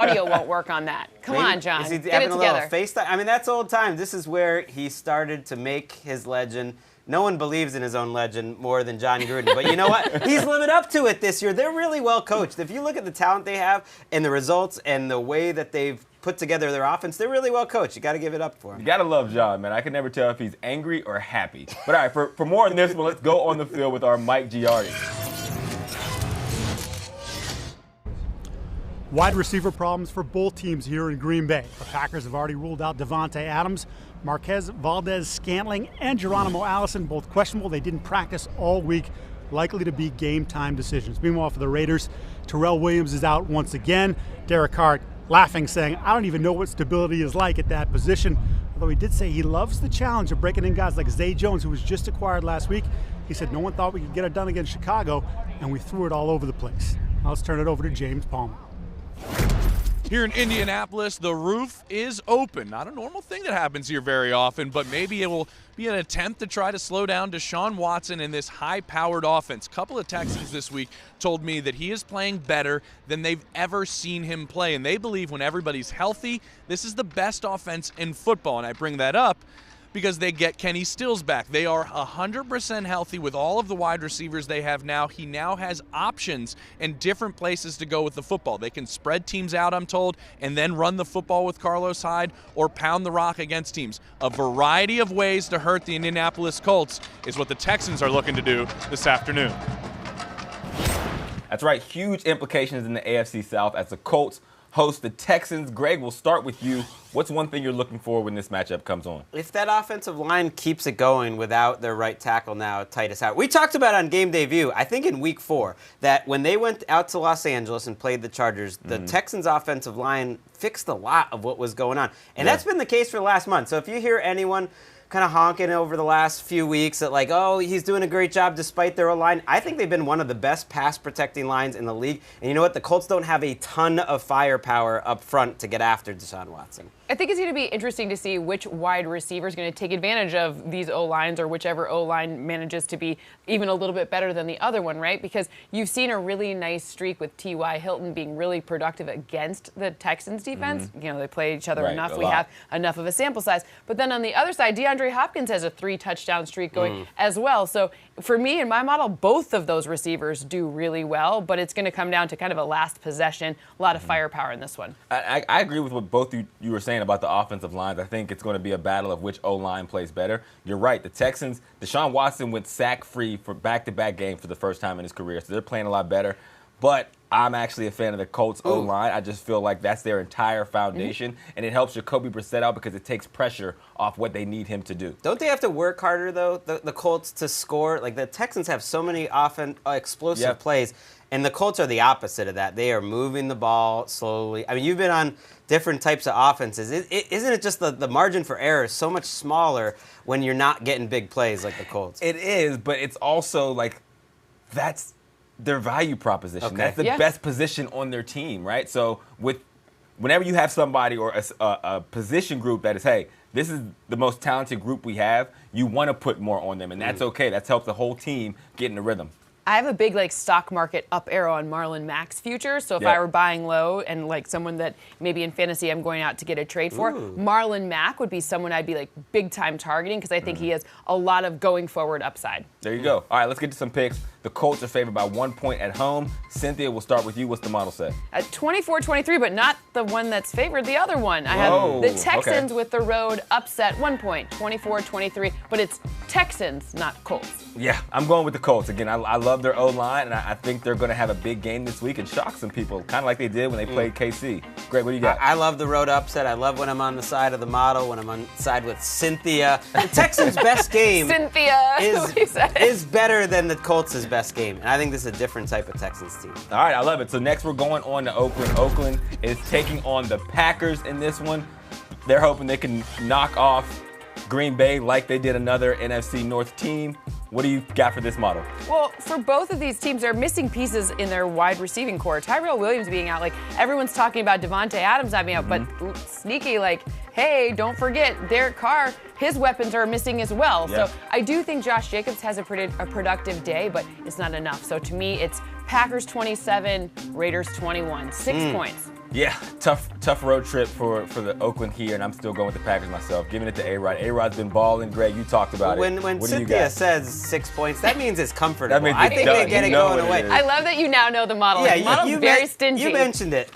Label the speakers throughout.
Speaker 1: Audio won't work on that. Come on, John.
Speaker 2: Is he
Speaker 1: Get
Speaker 2: having
Speaker 1: it
Speaker 2: a little
Speaker 1: together.
Speaker 2: FaceTime? I mean, that's old time. This is where he started to make his legend. No one believes in his own legend more than Jon Gruden. But you know what? He's living up to it this year. They're really well coached. If you look at the talent they have and the results and the way that they've put together their offense, they're really well coached. You got to give it up for him.
Speaker 3: You got to love Jon, man. I can never tell if he's angry or happy. But all right, for more on this one, let's go on the field with our Mike Giardi.
Speaker 4: Wide receiver problems for both teams here in Green Bay. The Packers have already ruled out Davante Adams, Marquez Valdez-Scantling, and Geronimo Allison, both questionable. They didn't practice all week, likely to be game-time decisions. Meanwhile, for the Raiders, Terrell Williams is out once again. Derek Carr laughing, saying, I don't even know what stability is like at that position. Although he did say he loves the challenge of breaking in guys like Zay Jones, who was just acquired last week. He said, no one thought we could get it done against Chicago, and we threw it all over the place. Now let's turn it over to James Palmer.
Speaker 5: Here in Indianapolis, the roof is open. Not a normal thing that happens here very often, but maybe it will be an attempt to try to slow down Deshaun Watson in this high-powered offense. A couple of Texans this week told me that he is playing better than they've ever seen him play, and they believe when everybody's healthy, this is the best offense in football. And I bring that up because they get Kenny Stills back. They are 100% healthy with all of the wide receivers they have now. He now has options and different places to go with the football. They can spread teams out, I'm told, and then run the football with Carlos Hyde or pound the rock against teams. A variety of ways to hurt the Indianapolis Colts is what the Texans are looking to do this afternoon.
Speaker 3: That's right, huge implications in the AFC South as the Colts host the Texans. Greg, we'll start with you. What's one thing you're looking for when this matchup comes on?
Speaker 2: If that offensive line keeps it going without their right tackle now, Titus Howard. We talked about on Game Day View, I think in Week 4, that when they went out to Los Angeles and played the Chargers, the Texans offensive line fixed a lot of what was going on. And that's been the case for the last month. So if you hear anyone kind of honking over the last few weeks that like, oh, he's doing a great job despite their O-line, I think they've been one of the best pass-protecting lines in the league. And you know what? The Colts don't have a ton of firepower up front to get after Deshaun Watson.
Speaker 1: I think it's going to be interesting to see which wide receiver is going to take advantage of these O-lines or whichever O-line manages to be even a little bit better than the other one, right? Because you've seen a really nice streak with T.Y. Hilton being really productive against the Texans defense. You know, they play each other enough. We have enough of a sample size. But then on the other side, DeAndre Hopkins has a 3-touchdown streak going as well. So for me, in my model, both of those receivers do really well, but it's going to come down to kind of a last possession, a lot of firepower in this one.
Speaker 3: I agree with what both you were saying about the offensive lines. I think it's going to be a battle of which O-line plays better. You're right. The Texans, Deshaun Watson went sack-free for back-to-back games for the first time in his career, so they're playing a lot better. But I'm actually a fan of the Colts O-line. I just feel like that's their entire foundation, and it helps Jacoby Brissett out because it takes pressure off what they need him to do.
Speaker 2: Don't they have to work harder, though, the Colts, to score? Like, the Texans have so many explosive plays, and the Colts are the opposite of that. They are moving the ball slowly. I mean, you've been on different types of offenses. Isn't it just the margin for error is so much smaller when you're not getting big plays like the Colts?
Speaker 3: It is, but it's also like that's their value proposition.
Speaker 2: Okay.
Speaker 3: That's the best position on their team, right? So whenever you have somebody or a position group that is, hey, this is the most talented group we have, you want to put more on them, and that's okay. That's helped the whole team get in the rhythm.
Speaker 1: I have a big stock market up arrow on Marlon Mack's future. So if I were buying low and someone that maybe in fantasy I'm going out to get a trade for, Marlon Mack would be someone I'd be big time targeting because I think he has a lot of going forward upside.
Speaker 3: There you go. All right, let's get to some picks. The Colts are favored by 1 point at home. Cynthia, we'll start with you. What's the model say?
Speaker 1: At 24-23, but not the one that's favored, the other one. I have the Texans with the road upset 1 point, 24-23, but it's Texans, not Colts.
Speaker 3: Yeah, I'm going with the Colts. Again, I love their O-line, and I think they're going to have a big game this week and shock some people, kind of like they did when they played KC. Greg, what do you got?
Speaker 2: I love the road upset. I love when I'm on the side of the model, when I'm on the side with Cynthia. The Texans' best game
Speaker 1: Cynthia
Speaker 2: is better than the Colts' best game, and I think this is a different type of Texans team.
Speaker 3: All right, I love it. So next we're going on to Oakland. Oakland is taking on the Packers in this one. They're hoping they can knock off Green Bay like they did another NFC North team. What do you got for this model?
Speaker 1: Well, for both of these teams, they're missing pieces in their wide receiving core. Tyrell Williams being out, everyone's talking about Davante Adams not being out, but sneaky, hey, don't forget, Derek Carr, his weapons are missing as well.
Speaker 3: Yeah.
Speaker 1: So I do think Josh Jacobs has a productive day, but it's not enough. So to me, it's Packers 27, Raiders 21. 6 points.
Speaker 3: Yeah, tough road trip for the Oakland here, and I'm still going with the Packers myself. Giving it to A-Rod. A-Rod's been balling. Greg, you talked about it.
Speaker 2: When Cynthia says 6 points, that means it's comfortable.
Speaker 3: That means
Speaker 2: I think they get it going away.
Speaker 1: I love that you now know the model.
Speaker 2: Yeah,
Speaker 1: the model's very stingy.
Speaker 2: You mentioned it.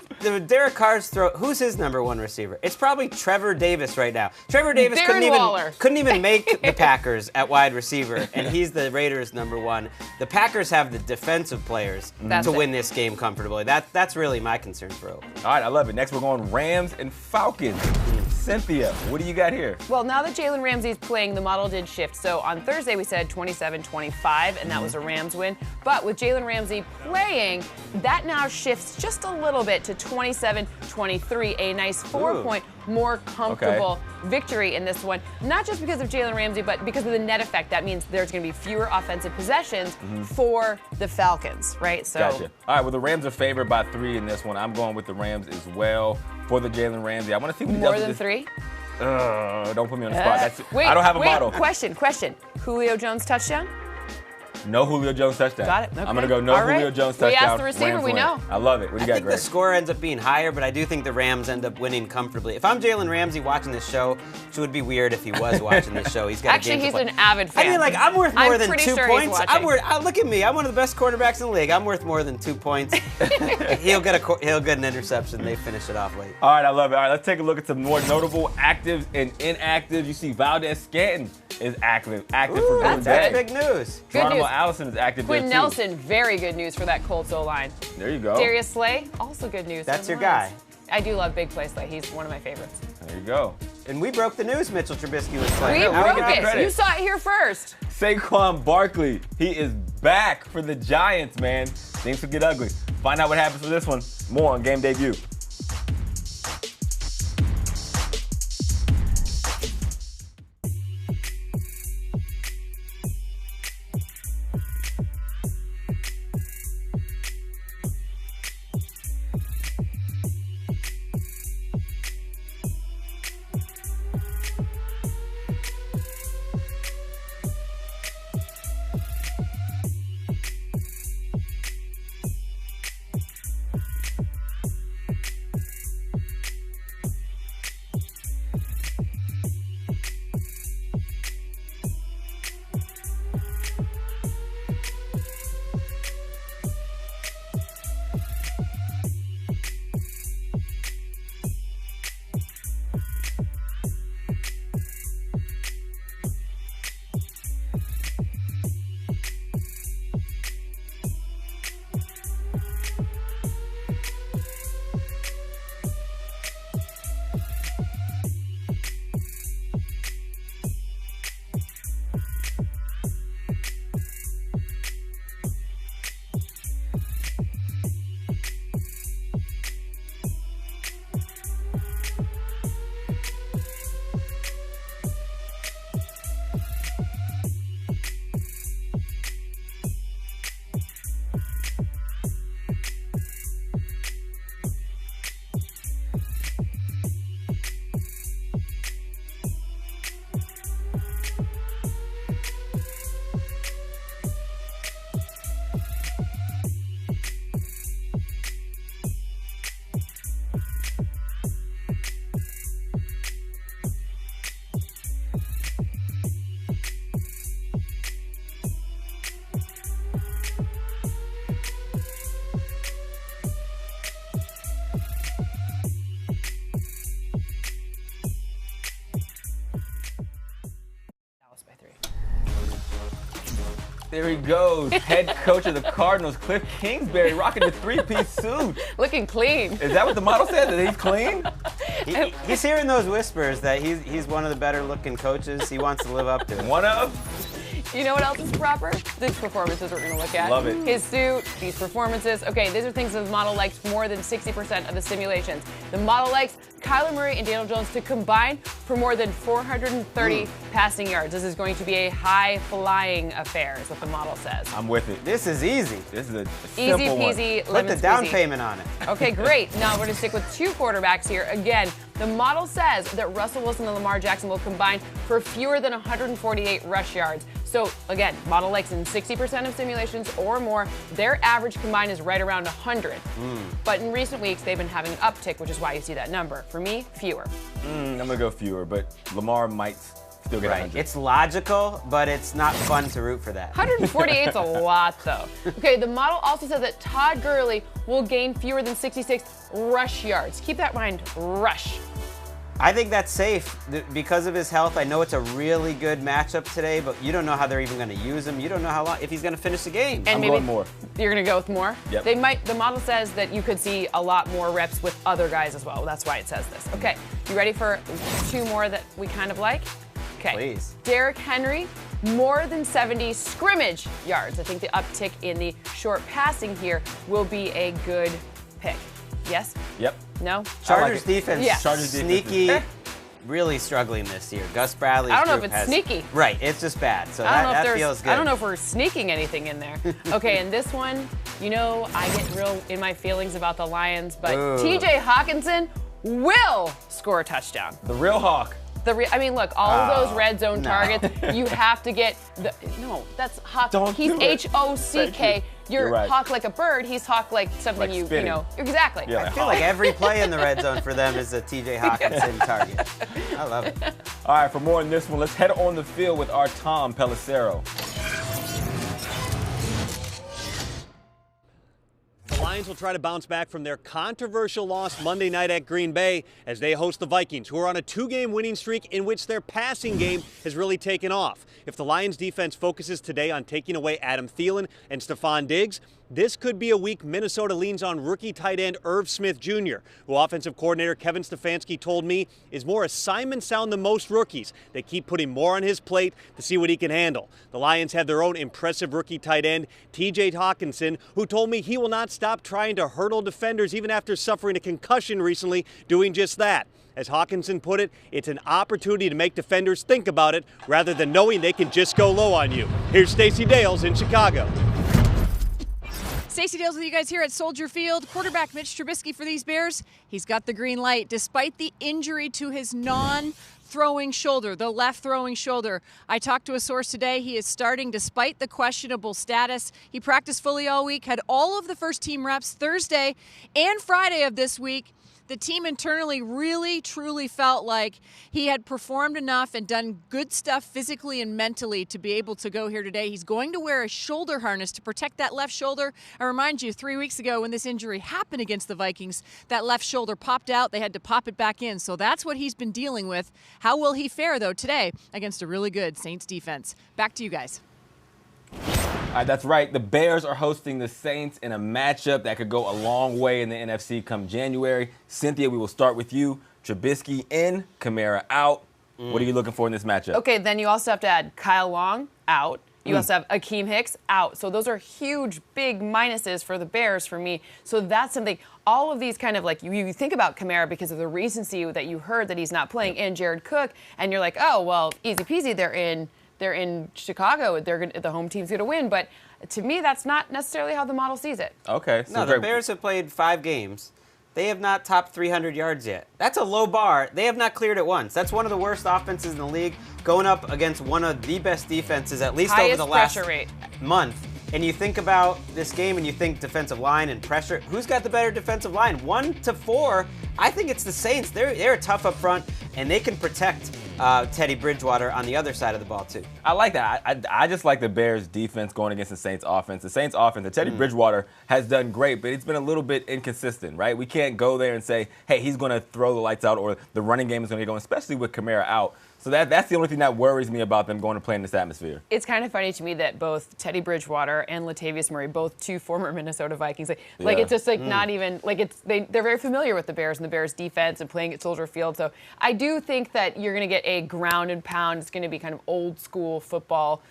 Speaker 2: Derek Carr's throw. Who's his number one receiver? It's probably Trevor Davis right now. Trevor Davis couldn't even make the Packers at wide receiver, and he's the Raiders' number one. The Packers have the defensive players to win this game comfortably. That's really my concern for Oakland.
Speaker 3: All right, I love it. Next, we're going Rams and Falcons. Cynthia, what do you got here?
Speaker 1: Well, now that Jalen Ramsey's playing, the model did shift. So on Thursday, we said 27-25, and that was a Rams win. But with Jalen Ramsey playing, that now shifts just a little bit to 27-23, a nice 4-point, more comfortable victory in this one. Not just because of Jalen Ramsey, but because of the net effect. That means there's going to be fewer offensive possessions for the Falcons, right? So.
Speaker 3: Gotcha. All right, well, the Rams are favored by 3 in this one. I'm going with the Rams as well for the Jalen Ramsey. I want to see what he does
Speaker 1: more than 3.
Speaker 3: Don't put me on the spot.
Speaker 1: Wait,
Speaker 3: I don't have a model.
Speaker 1: Question. Julio Jones touchdown?
Speaker 3: No Julio Jones touchdown.
Speaker 1: Got it. Okay.
Speaker 3: I'm going to go no Julio Jones touchdown.
Speaker 1: We asked the receiver,
Speaker 3: Rams
Speaker 1: we
Speaker 3: win.
Speaker 1: know.
Speaker 3: I love it. What do you got,
Speaker 2: I think
Speaker 3: Greg?
Speaker 2: the score ends up being higher, but I do think the Rams end up winning comfortably. If I'm Jalen Ramsey watching this show, which would be weird if he was watching this show. He's got
Speaker 1: Actually,
Speaker 2: a game
Speaker 1: he's
Speaker 2: to play.
Speaker 1: an avid fan.
Speaker 2: I mean, like, I'm worth more than
Speaker 1: pretty
Speaker 2: 2
Speaker 1: sure he's
Speaker 2: points.
Speaker 1: watching.
Speaker 2: Look at me. I'm one of the best quarterbacks in the league. I'm worth more than 2 points. he'll get an interception. They finish it off late.
Speaker 3: All right, I love it. All right, let's take a look at some more notable actives and inactives. You see Valdez Scantling is active for Green Bay.
Speaker 2: That's big news.
Speaker 1: Good
Speaker 3: Geronimo
Speaker 1: news.
Speaker 3: Allison is active
Speaker 1: Quinn
Speaker 3: there, too.
Speaker 1: Nelson, very good news for that Colts O-line.
Speaker 3: There you go.
Speaker 1: Darius Slay, also good news.
Speaker 2: That's
Speaker 1: for
Speaker 2: your
Speaker 1: the Lions.
Speaker 2: guy.
Speaker 1: I do love big play Slay. He's one of my favorites.
Speaker 3: There you go.
Speaker 2: And we broke the news Mitchell Trubisky was
Speaker 1: We
Speaker 2: playing.
Speaker 1: broke
Speaker 3: get
Speaker 1: it.
Speaker 3: credit.
Speaker 1: You saw it here first.
Speaker 3: Saquon Barkley, he is back for the Giants, man. Things could get ugly. Find out what happens for this one. More on Game Debut. There he goes, head coach of the Cardinals, Cliff Kingsbury, rocking the 3-piece suit.
Speaker 1: Looking clean.
Speaker 3: Is that what the model said, that he's clean?
Speaker 2: He's hearing those whispers that he's one of the better looking coaches. He wants to live up to it.
Speaker 3: One of?
Speaker 1: You know what else is proper? These performances we're going to look at.
Speaker 3: Love it.
Speaker 1: His suit, these performances. Okay, these are things that the model likes more than 60% of the simulations. The model likes Kyler Murray and Daniel Jones to combine for more than 430 passing yards. This is going to be a high-flying affair, is what the model says.
Speaker 3: I'm with it.
Speaker 2: This is easy.
Speaker 3: This is a
Speaker 1: Easy
Speaker 3: simple
Speaker 1: peasy,
Speaker 3: one.
Speaker 1: lemon
Speaker 2: Put the down
Speaker 1: squeezy.
Speaker 2: payment on it.
Speaker 1: Okay, great. Now we're going to stick with 2 quarterbacks here. Again, the model says that Russell Wilson and Lamar Jackson will combine for fewer than 148 rush yards. So again, model likes in 60% of simulations or more, their average combined is right around 100. But in recent weeks, they've been having an uptick, which is why you see that number. For me, fewer.
Speaker 3: I'm going to go fewer, but Lamar might still get 100.
Speaker 2: It's logical, but it's not fun to root for that.
Speaker 1: 148 is a lot, though. Okay, the model also says that Todd Gurley will gain fewer than 66 rush yards. Keep that in mind, rush.
Speaker 2: I think that's safe because of his health. I know it's a really good matchup today, but you don't know how they're even going to use him. You don't know how long, if he's going to finish the game.
Speaker 1: And
Speaker 3: I'm
Speaker 1: maybe
Speaker 3: going more.
Speaker 1: You're going to go with more?
Speaker 3: Yep.
Speaker 1: The model says that you could see a lot more reps with other guys as well. That's why it says this. Okay, you ready for 2 more that we kind of like? Okay.
Speaker 2: Please.
Speaker 1: Derrick Henry, more than 70 scrimmage yards. I think the uptick in the short passing here will be a good pick. Yes?
Speaker 3: Yep.
Speaker 1: No?
Speaker 2: Chargers defense,
Speaker 1: Yeah.
Speaker 3: Chargers
Speaker 2: sneaky, really struggling this year. Gus Bradley's
Speaker 1: I don't know
Speaker 2: group
Speaker 1: if it's sneaky.
Speaker 2: Right, it's just bad. So
Speaker 1: I don't know if
Speaker 2: that
Speaker 1: there's.
Speaker 2: feels good.
Speaker 1: I don't know if we're sneaking anything in there. Okay, and this one, I get real in my feelings about the Lions, but TJ Hawkinson will score a touchdown.
Speaker 3: The real Hawk.
Speaker 1: Look, all of those red zone targets, you have to get that's Hawk.
Speaker 3: Don't
Speaker 1: He's
Speaker 3: do it.
Speaker 1: H-O-C-K. You're
Speaker 3: right.
Speaker 1: Hawk like a bird. He's Hawk like something
Speaker 3: Like
Speaker 1: you
Speaker 3: spinning.
Speaker 1: know. Exactly.
Speaker 3: Yeah,
Speaker 2: I feel like every play in the red zone for them is a TJ Hawkinson target. I love it.
Speaker 3: All right, for more on this one, let's head on the field with our Tom Pelissero.
Speaker 6: The Lions will try to bounce back from their controversial loss Monday night at Green Bay as they host the Vikings, who are on a 2-game winning streak in which their passing game has really taken off. If the Lions defense focuses today on taking away Adam Thielen and Stephon Diggs, this could be a week Minnesota leans on rookie tight end Irv Smith Jr., who offensive coordinator Kevin Stefanski told me is more assignment sound than most rookies. They keep putting more on his plate to see what he can handle. The Lions have their own impressive rookie tight end, TJ Hawkinson, who told me he will not stop trying to hurdle defenders even after suffering a concussion recently, doing just that. As Hawkinson put it, it's an opportunity to make defenders think about it rather than knowing they can just go low on you. Here's Stacey Dales in Chicago.
Speaker 7: Stacey Dales with you guys here at Soldier Field. Quarterback Mitch Trubisky for these Bears, he's got the green light despite the injury to his non-throwing shoulder, the left throwing shoulder. I talked to a source today. He is starting despite the questionable status. He practiced fully all week, had all of the first team reps Thursday and Friday of this week. The team internally really, truly felt like he had performed enough and done good stuff physically and mentally to be able to go here today. He's going to wear a shoulder harness to protect that left shoulder. I remind you, 3 weeks ago when this injury happened against the Vikings, that left shoulder popped out. They had to pop it back in. So that's what he's been dealing with. How will he fare, though, today against a really good Saints defense? Back to you guys.
Speaker 3: That's right. The Bears are hosting the Saints in a matchup that could go a long way in the NFC come January. Cynthia, we will start with you. Trubisky in, Kamara out. What are you looking for in this matchup?
Speaker 1: Okay, then you also have to add Kyle Long out. You also have Akeem Hicks out. So those are huge, big minuses for the Bears for me. So that's something. All of these kind of like you think about Kamara because of the recency that you heard that he's not playing, and Jared Cook, and you're like, oh well, easy peasy. They're in Chicago. The home team's going to win. But to me, that's not necessarily how the model sees it.
Speaker 3: Okay. So
Speaker 2: No, the Bears have played 5 games. They have not topped 300 yards yet. That's a low bar. They have not cleared it once. That's one of the worst offenses in the league, going up against one of the best defenses, at least over the last month. And you think about this game and you think defensive line and pressure. Who's got the better defensive line? 1 to 4. I think it's the Saints. They're tough up front, and they can protect Teddy Bridgewater on the other side of the ball, too.
Speaker 3: I like that. I just like the Bears' defense going against the Saints' offense. The Saints' offense, the Teddy Bridgewater has done great, but it's been a little bit inconsistent, right? We can't go there and say, hey, he's going to throw the lights out or the running game is going to get going, especially with Kamara out. So that's the only thing that worries me about them going to play in this atmosphere.
Speaker 1: It's kind of funny to me that both Teddy Bridgewater and Latavius Murray, both 2 former Minnesota Vikings, it's just like not even like they're very familiar with the Bears and the Bears defense and playing at Soldier Field. So I do think that you're going to get a ground and pound. It's going to be kind of old school football.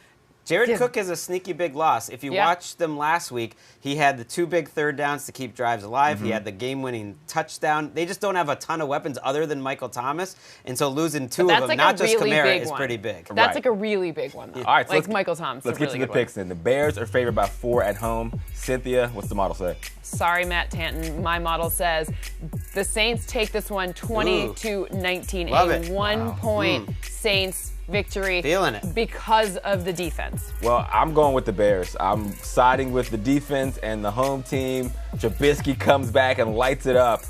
Speaker 2: Jared Cook is a sneaky big loss. If you watched them last week, he had the 2 big third downs to keep drives alive. He had the game-winning touchdown. They just don't have a ton of weapons other than Michael Thomas, and so losing 2 of them,
Speaker 1: like
Speaker 2: not just
Speaker 1: really
Speaker 2: Kamara, is pretty big.
Speaker 1: That's like a really big one, though.
Speaker 3: All right, so
Speaker 1: like Michael Thomas.
Speaker 3: Let's get to the picks then. The Bears are favored by 4 at home. Cynthia, what's the model say?
Speaker 1: Sorry, Matt Tanton. My model says the Saints take this one 20-19.
Speaker 2: Love
Speaker 1: a
Speaker 2: it.
Speaker 1: 1-point Saints victory.
Speaker 2: Feeling it.
Speaker 1: Because of the defense.
Speaker 3: Well, I'm going with the Bears. I'm siding with the defense and the home team. Trubisky comes back and lights it up.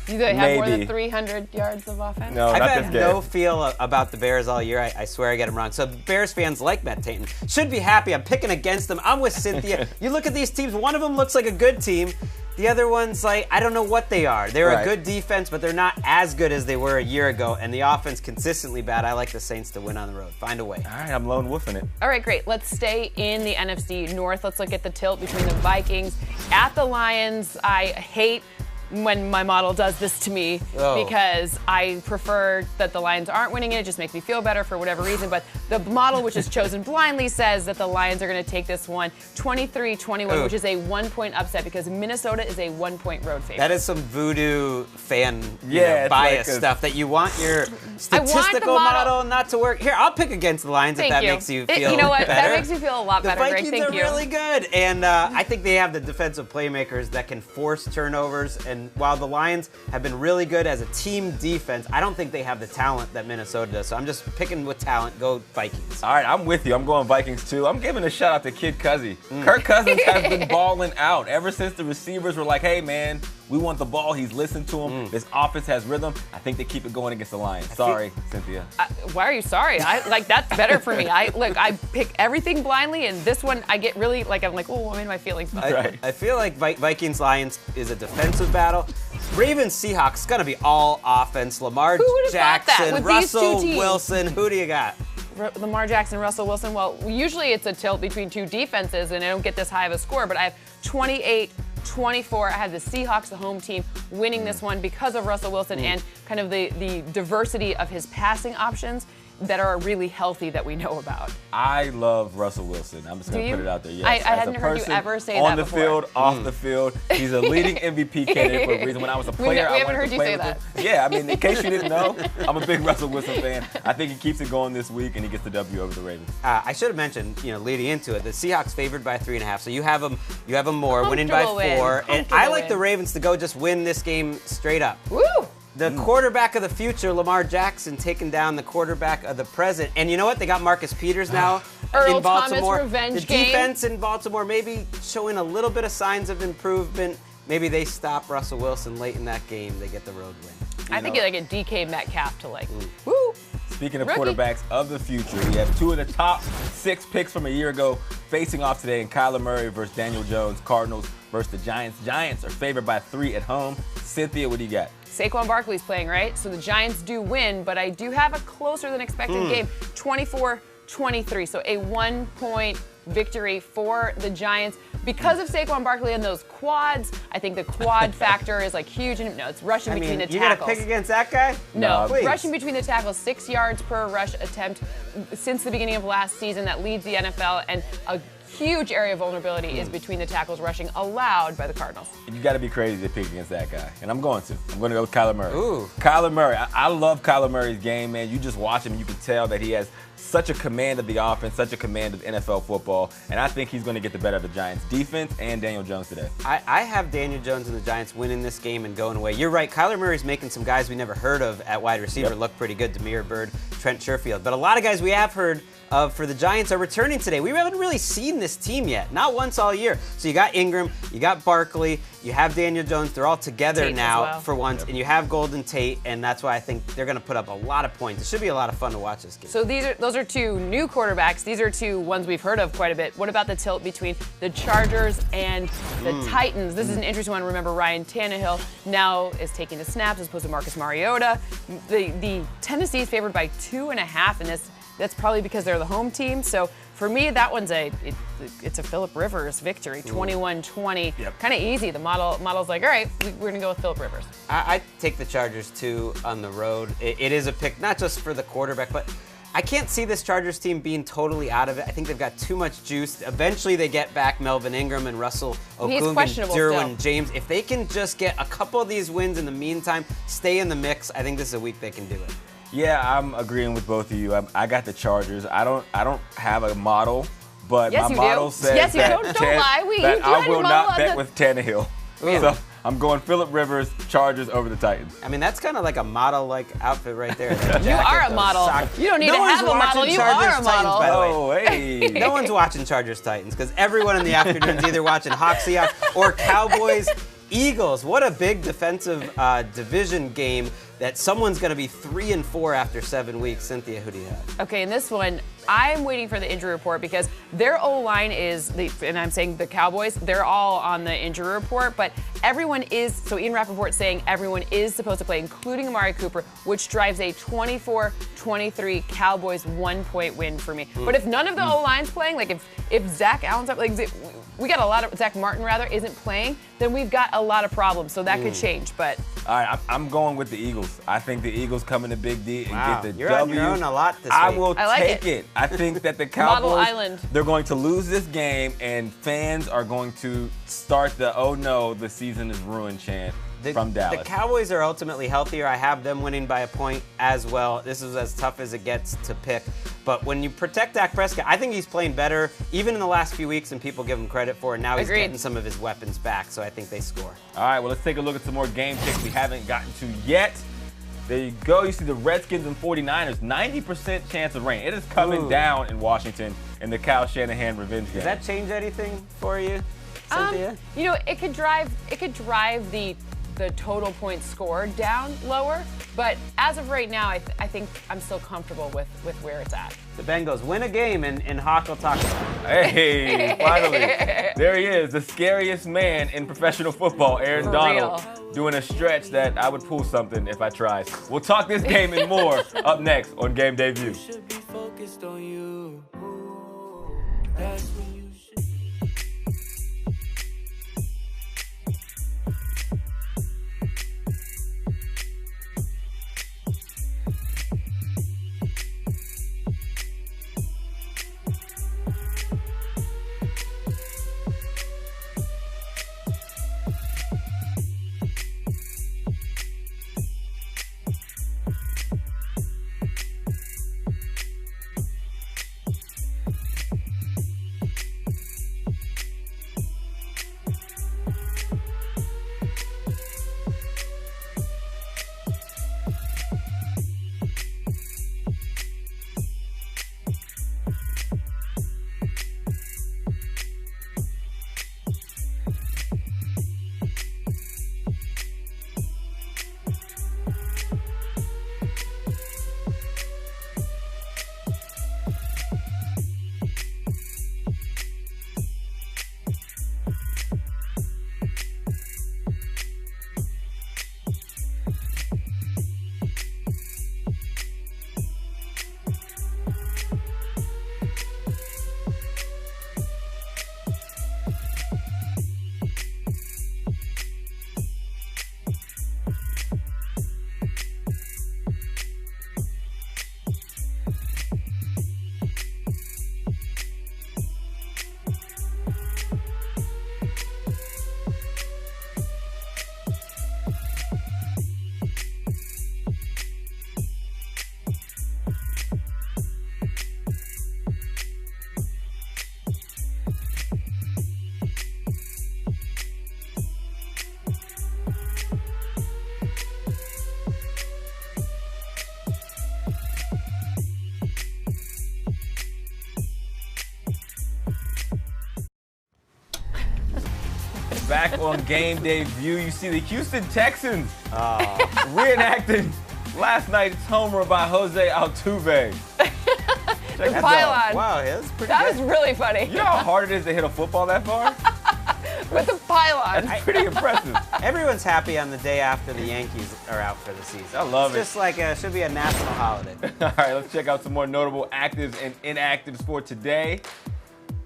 Speaker 1: Do they have more than 300 yards of offense?
Speaker 3: No,
Speaker 2: I've
Speaker 3: not
Speaker 2: had
Speaker 3: this game.
Speaker 2: no feel about the Bears all year. I swear I get them wrong. So Bears fans like Matt Tayton should be happy. I'm picking against them. I'm with Cynthia. You look at these teams. One of them looks like a good team. The other one's like, I don't know what they are. They're a good defense, but they're not as good as they were a year ago. And the offense consistently bad. I like the Saints to win on the road. Find a way.
Speaker 3: All right, I'm lone wolfing it.
Speaker 1: All right, great. Let's stay in the NFC North. Let's look at the tilt between the Vikings at the Lions. I hate when my model does this to me because I prefer that the Lions aren't winning it. It just makes me feel better for whatever reason. But the model, which is chosen blindly, says that the Lions are going to take this one 23-21, which is a 1-point upset because Minnesota is a 1-point road favorite.
Speaker 2: That is some voodoo fan bias stuff that you want your statistical model not to work. Here, I'll pick against the Lions if that makes you feel
Speaker 1: You know what?
Speaker 2: better.
Speaker 1: That makes me feel a lot better, Greg.
Speaker 2: The
Speaker 1: Thank
Speaker 2: Vikings are really good. And I think they have the defensive playmakers that can force turnovers. And while the Lions have been really good as a team defense, I don't think they have the talent that Minnesota does. So I'm just picking with talent. Go Vikings.
Speaker 3: All right, I'm with you. I'm going Vikings too. I'm giving a shout out to Kid Cuzzy. Kirk Cousins has been balling out ever since the receivers were like, hey, man, we want the ball. He's listened to him. This offense has rhythm. I think they keep it going against the Lions. Sorry, Cynthia.
Speaker 1: Why are you sorry? That's better for me. I pick everything blindly, and this one I get really I'm like, oh, I'm in my feelings.
Speaker 2: I feel like Vikings-Lions is a defensive battle. Ravens-Seahawks is going to be all offense. Lamar Jackson, Russell Wilson. Who do you got?
Speaker 1: Lamar Jackson, Russell Wilson. Well, usually it's a tilt between two defenses, and I don't get this high of a score, but I have 28-24. I have the Seahawks, the home team, winning this one because of Russell Wilson and kind of the diversity of his passing options that are really healthy that we know about.
Speaker 3: I love Russell Wilson. I'm just going to put it out there. Yes.
Speaker 1: I hadn't heard you ever say
Speaker 3: that
Speaker 1: before.
Speaker 3: On the field, off the field. He's a leading MVP candidate for a reason. When I was a player,
Speaker 1: we haven't heard you say that.
Speaker 3: Yeah, I mean, in case you didn't know, I'm a big Russell Wilson fan. I think he keeps it going this week, and he gets the W over the Ravens.
Speaker 2: I should have mentioned, leading into it, the Seahawks favored by 3.5. So you have them more, winning by 4. And I like the Ravens to go just win this game straight up.
Speaker 1: Woo!
Speaker 2: The quarterback of the future, Lamar Jackson, taking down the quarterback of the present. And you know what? They got Marcus Peters now in Baltimore.
Speaker 1: Thomas revenge
Speaker 2: the defense in Baltimore maybe showing a little bit of signs of improvement. Maybe they stop Russell Wilson late in that game. They get the road win.
Speaker 1: I think you like a DK Metcalf to woo.
Speaker 3: Speaking of quarterbacks of the future, we have 2 of the top 6 picks from a year ago facing off today in Kyler Murray versus Daniel Jones. Cardinals versus the Giants. Giants are favored by 3 at home. Cynthia, what do you got?
Speaker 1: Saquon Barkley's playing, right? So the Giants do win, but I do have a closer than expected game, 24-23. So a 1-point victory for the Giants. Because of Saquon Barkley and those quads, I think the quad factor is huge. No, it's rushing between the tackles.
Speaker 2: You got to pick against that guy?
Speaker 1: No,
Speaker 2: please.
Speaker 1: Rushing between the tackles, 6 yards per rush attempt since the beginning of last season. That leads the NFL, and a huge area of vulnerability is between the tackles rushing allowed by the Cardinals.
Speaker 3: You got to be crazy to pick against that guy, and I'm going to. I'm going to go with Kyler Murray.
Speaker 2: Ooh.
Speaker 3: Kyler Murray. I love Kyler Murray's game, man. You just watch him, and you can tell that he has such a command of the offense, such a command of NFL football, and I think he's going to get the better of the Giants' defense and Daniel Jones today.
Speaker 2: I have Daniel Jones and the Giants winning this game and going away. You're right. Kyler Murray's making some guys we never heard of at wide receiver look pretty good. Demir Bird, Trent Sherfield. But a lot of guys we have heard of for the Giants are returning today. We haven't really seen this team yet, not once all year. So you got Ingram, you got Barkley, you have Daniel Jones. They're all together
Speaker 1: Tate
Speaker 2: now for once, and you have Golden Tate, and that's why I think they're going to put up a lot of points. It should be a lot of fun to watch this game.
Speaker 1: So those are 2 new quarterbacks. These are 2 ones we've heard of quite a bit. What about the tilt between the Chargers and the Titans? This is an interesting one. Remember, Ryan Tannehill now is taking the snaps as opposed to Marcus Mariota. The Tennessee is favored by 2.5 in this. That's probably because they're the home team. So for me, that one's it's a Phillip Rivers victory, 21-20. Kind of easy. The model's like, all right, we're going to go with Phillip Rivers.
Speaker 2: I take the Chargers, too, on the road. It is a pick, not just for the quarterback, but I can't see this Chargers team being totally out of it. I think they've got too much juice. Eventually, they get back Melvin Ingram and Russell Okung and Derwin James. If they can just get a couple of these wins in the meantime, stay in the mix, I think this is a week they can do it.
Speaker 3: Yeah, I'm agreeing with both of you. I got the Chargers. I don't have a model, but my model says
Speaker 1: don't lie.
Speaker 3: that I will not bet with Tannehill. So I'm going Phillip Rivers, Chargers over the Titans.
Speaker 2: I mean, that's kind of like a model-like outfit right there.
Speaker 1: You are a model. You don't need to have a model. You are a model.
Speaker 2: By the way.
Speaker 3: Oh, hey.
Speaker 2: No one's watching Chargers Titans because everyone in the afternoon is either watching Hawks Seahawks or Cowboys Eagles. What a big defensive division game that someone's going to be 3-4 after 7 weeks. Cynthia, who do you have?
Speaker 1: Okay, in this one, I'm waiting for the injury report because their O-line is, and I'm saying the Cowboys, they're all on the injury report, but everyone is, so Ian Rappaport's saying everyone is supposed to play, including Amari Cooper, which drives a 24-23 Cowboys 1-point win for me. But if none of the O-line's playing, like if Zach Allen's up, like we got a lot of, Zach Martin rather, isn't playing, then we've got a lot of problems, so that could change, but.
Speaker 3: All right, I'm going with the Eagles. I think the Eagles come into Big D and get the
Speaker 2: You're
Speaker 3: W.
Speaker 2: on your own a lot this week.
Speaker 3: I will
Speaker 1: like
Speaker 3: take it. I think that the
Speaker 1: Model
Speaker 3: Cowboys,
Speaker 1: Island.
Speaker 3: they're going to lose this game, and fans are going to start the "Oh no, the season is ruined" chant from Dallas.
Speaker 2: The Cowboys are ultimately healthier. I have them winning by a point as well. This is as tough as it gets to pick. But when you protect Dak Prescott, I think he's playing better even in the last few weeks than people give him credit for. And now he's
Speaker 1: Agreed.
Speaker 2: getting some of his weapons back, so I think they score.
Speaker 3: All right, well, let's take a look at some more game picks we haven't gotten to yet. There you go. You see the Redskins and 49ers, 90% chance of rain. It is coming down in Washington in the Kyle Shanahan revenge game.
Speaker 2: Does that change anything for you, Cynthia?
Speaker 1: You know, it could drive the total points scored down lower, but as of right now, I think I'm still comfortable with where it's at.
Speaker 2: The Bengals win a game, and Hawk will talk about it.
Speaker 3: Hey, finally. There he is, the scariest man in professional football, Aaron
Speaker 1: For
Speaker 3: Donald,
Speaker 1: real.
Speaker 3: doing a stretch that I would pull something if I tried. We'll talk this game and more up next on Game Day View.
Speaker 8: Should be focused on you. That's when you should.
Speaker 3: Back on Game Day View, you see the Houston Texans reenacting last night's homer by Jose Altuve.
Speaker 1: The pylon.
Speaker 2: Wow, that's pretty
Speaker 1: That
Speaker 2: good.
Speaker 1: was really funny.
Speaker 3: You know how hard it is to hit a football that far?
Speaker 1: With the pylon.
Speaker 3: That's pretty impressive.
Speaker 2: Everyone's happy on the day after the Yankees are out for the season.
Speaker 3: I love it.
Speaker 2: It's just like should be a national holiday.
Speaker 3: All right, let's check out some more notable actives and inactives for today.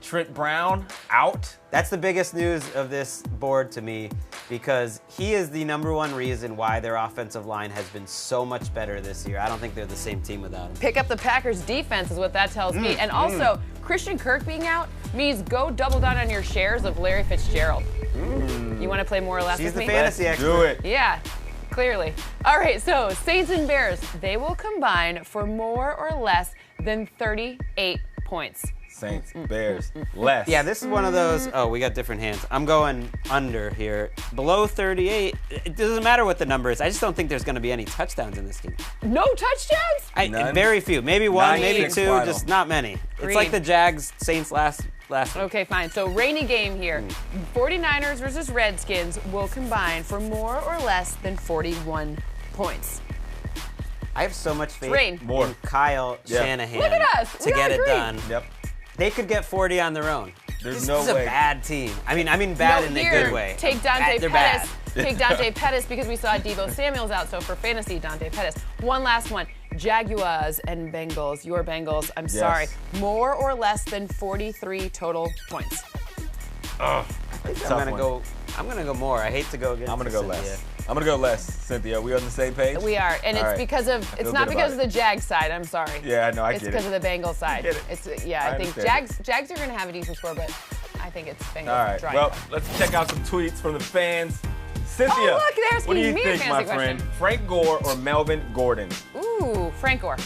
Speaker 3: Trent Brown out.
Speaker 2: That's the biggest news of this board to me because he is the #1 reason why their offensive line has been so much better this year. I don't think they're the same team without him.
Speaker 1: Pick up the Packers defense is what that tells me. And also, Christian Kirk being out means go double down on your shares of Larry Fitzgerald. You want to play more or less
Speaker 2: She's
Speaker 1: with
Speaker 2: the
Speaker 1: me?
Speaker 2: fantasy expert.
Speaker 3: Do it.
Speaker 1: Yeah, clearly. All right, so Saints and Bears, they will combine for more or less than 38 points.
Speaker 3: Saints, Bears, less.
Speaker 2: Yeah, this is one of those, we got different hands. I'm going under here. Below 38, it doesn't matter what the number is. I just don't think there's going to be any touchdowns in this game.
Speaker 1: No touchdowns?
Speaker 3: None?
Speaker 2: Very few. Maybe one, maybe
Speaker 3: 9-6
Speaker 2: two,
Speaker 3: final.
Speaker 2: just not many.
Speaker 1: Green.
Speaker 2: It's like the Jags-Saints last week.
Speaker 1: Okay, fine. So rainy game here. 49ers versus Redskins will combine for more or less than 41 points.
Speaker 2: I have so much faith
Speaker 1: Rain.
Speaker 3: More.
Speaker 2: in Kyle
Speaker 3: Yeah.
Speaker 2: Shanahan
Speaker 1: Look at us.
Speaker 2: to
Speaker 1: We
Speaker 2: get it
Speaker 1: agree.
Speaker 2: done.
Speaker 3: Yep.
Speaker 2: They could get 40 on their own.
Speaker 3: There's
Speaker 2: This
Speaker 3: no
Speaker 2: is a
Speaker 3: way.
Speaker 2: bad team. I mean bad in a
Speaker 1: here,
Speaker 2: good way.
Speaker 1: Take Dante
Speaker 2: They're
Speaker 1: Pettis.
Speaker 2: bad.
Speaker 1: Take Dante Pettis because we saw Deebo Samuel's out. So for fantasy, Dante Pettis. One last one. Jaguars and Bengals. Your Bengals. I'm sorry. More or less than 43 total points.
Speaker 2: I'm gonna go more. I hate to go against.
Speaker 3: I'm going to go
Speaker 2: Cynthia.
Speaker 3: less. I'm going to go less. Cynthia, we on the same page?
Speaker 1: We are, and it's
Speaker 3: All right.
Speaker 1: because of.
Speaker 3: I
Speaker 1: It's
Speaker 3: feel
Speaker 1: not
Speaker 3: good
Speaker 1: because of
Speaker 3: about
Speaker 1: the Jags side. I'm sorry.
Speaker 3: Yeah, I know. I
Speaker 1: It's
Speaker 3: get
Speaker 1: because
Speaker 3: it.
Speaker 1: of the Bengals side.
Speaker 3: get it.
Speaker 1: It's I
Speaker 3: I
Speaker 1: think
Speaker 3: understand
Speaker 1: Jags are going to have a decent score, but I think it's Bengals.
Speaker 3: All right.
Speaker 1: dry.
Speaker 3: Well, let's check out some tweets from the fans. Cynthia,
Speaker 1: Oh, look, they're asking
Speaker 3: what do you
Speaker 1: me a
Speaker 3: think, my
Speaker 1: fantasy
Speaker 3: friend?
Speaker 1: question.
Speaker 3: Frank Gore or Melvin Gordon?
Speaker 1: Ooh, Frank Gore.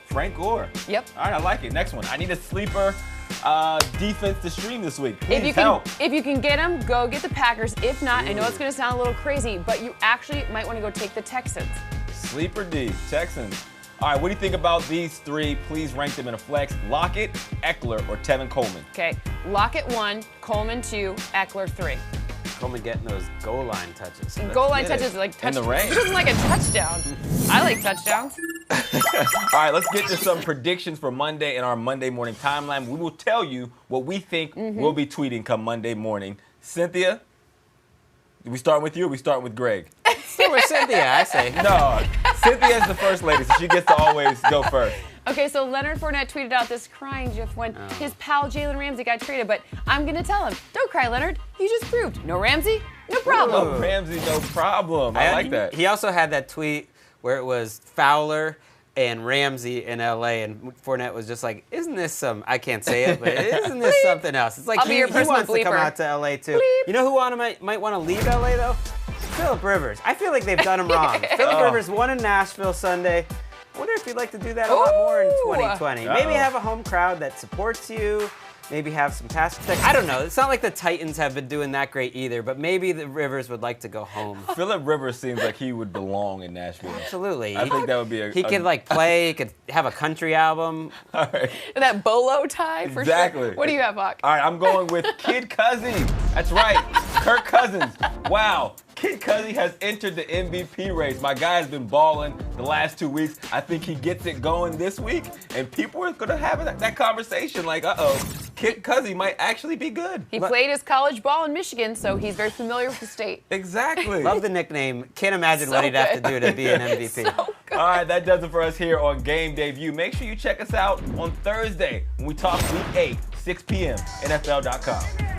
Speaker 3: Frank Gore.
Speaker 1: Yep.
Speaker 3: All right, I like it. Next one. I need a sleeper defense to stream this week. Please
Speaker 1: If you
Speaker 3: help.
Speaker 1: can get them, go get the Packers. If not, I know it's going to sound a little crazy, but you actually might want to go take the Texans.
Speaker 3: Sleeper D, Texans. All right, what do you think about these three? Please rank them in a flex. Lockett, Eckler, or Tevin Coleman?
Speaker 1: Okay, Lockett 1, Coleman 2, Eckler 3.
Speaker 2: Coleman getting those goal line touches.
Speaker 1: And goal line
Speaker 2: Get it.
Speaker 1: touches like
Speaker 3: In the rain.
Speaker 1: He doesn't like a touchdown. I like touchdowns.
Speaker 3: All right, let's get to some predictions for Monday in our Monday morning timeline. We will tell you what we think we'll be tweeting come Monday morning. Cynthia, we start with you or we start with Greg?
Speaker 2: Start with Cynthia, I say.
Speaker 3: No, Cynthia is the first lady, so she gets to always go first.
Speaker 1: Okay, so Leonard Fournette tweeted out this crying gif when his pal Jalen Ramsey got traded, but I'm going to tell him, don't cry, Leonard. You just proved. No Ramsey, no problem.
Speaker 3: Oh, Ramsey, no problem. I like that.
Speaker 2: He also had that tweet where it was Fowler and Ramsey in LA, and Fournette was just like, isn't this some, I can't say it, but isn't this something else? It's like
Speaker 1: I'll be
Speaker 2: he
Speaker 1: your personal
Speaker 2: wants to come
Speaker 1: bleeper.
Speaker 2: out to LA too.
Speaker 1: Bleep.
Speaker 2: You know who might want to leave LA though? Phillip Rivers. I feel like they've done him wrong. Phillip Rivers won in Nashville Sunday. I wonder if you'd like to do that a lot more in
Speaker 1: Ooh.
Speaker 2: 2020. Maybe have a home crowd that supports you. Maybe have some pass protection. I don't know. It's not like the Titans have been doing that great either, but maybe the Rivers would like to go home.
Speaker 3: Phillip Rivers seems like he would belong in Nashville.
Speaker 2: Absolutely.
Speaker 3: I think that would be
Speaker 2: He could like play. He could have a country album.
Speaker 3: All right.
Speaker 1: That bolo tie for
Speaker 3: Exactly.
Speaker 1: sure. What do you have, Hawk?
Speaker 3: All right, I'm going with Kid Cuzzy. That's right, Kirk Cousins. Wow, Kid Cuzzy has entered the MVP race. My guy's been balling the last 2 weeks. I think he gets it going this week, and people are going to have that conversation like, Kid Cuzzy might actually be good.
Speaker 1: He played his college ball in Michigan, so he's very familiar with the state.
Speaker 3: Exactly.
Speaker 2: Love the nickname. Can't imagine
Speaker 1: So
Speaker 2: what he'd have to
Speaker 1: good.
Speaker 2: do to be an MVP.
Speaker 1: So good.
Speaker 3: All right, that does it for us here on Game Day View. Make sure you check us out on Thursday when we talk Week 8, 6 p.m., NFL.com.